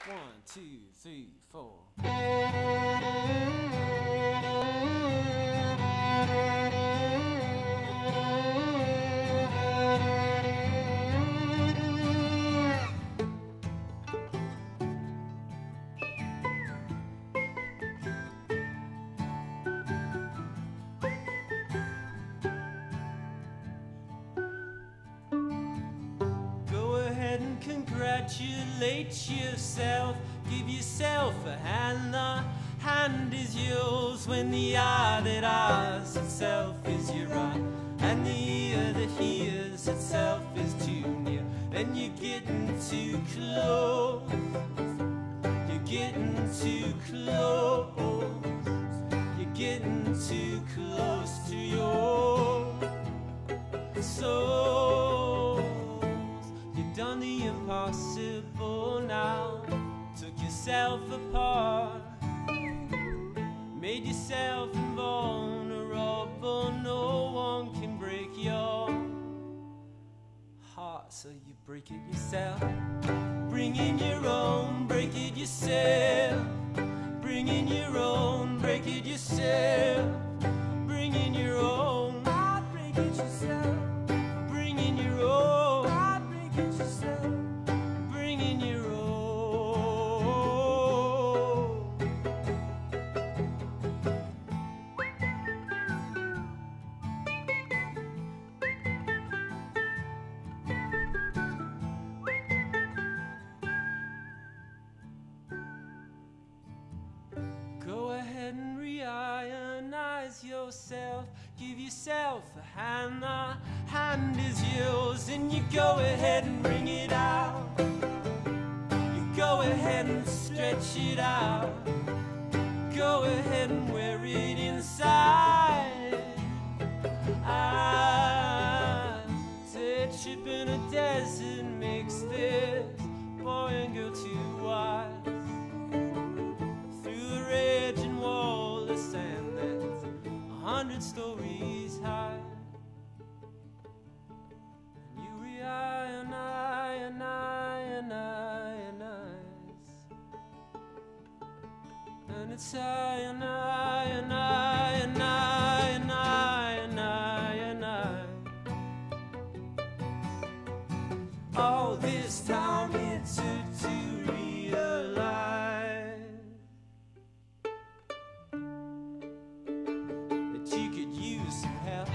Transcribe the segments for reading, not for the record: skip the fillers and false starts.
1, 2, 3, 4. Congratulate yourself, give yourself a hand. The hand is yours when the eye that eyes itself is your eye, and the ear that hears itself is too near. And you're getting too close, you're getting too close, you're getting too close to your soul. You've done the impossible now, took yourself apart, made yourself invulnerable. No one can break your heart, so you break it yourself. Bring in your own, break it yourself. Bring in your own, break it yourself. Bring in your own, break it yourself. Bring in your own, break it yourself. Bring in your own. Go ahead and reionize yourself, give yourself a hand. The hand is yours, and you go ahead and bring it out. You go ahead and stretch it out. Go ahead and wear it inside. I said a trip in a desert makes this boy and girl too wise. Through the raging wall of sand that's 100 stories high. And you and it's high and high and high and high and high and high and high. All this time it took to realize that you could use some help.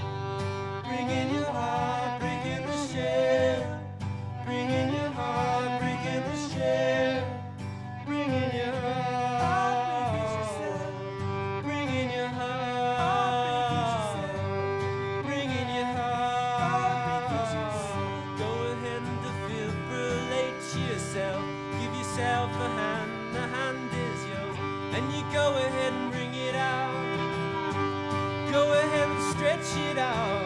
Bring in your heart, break in the shell. Bring in your heart, break in the shell. Bring in your heart, bring in your heart, bring in your heart. Go ahead and defibrillate yourself, give yourself a hand. The hand is yours, and you go ahead and bring it out. Go ahead and stretch it out.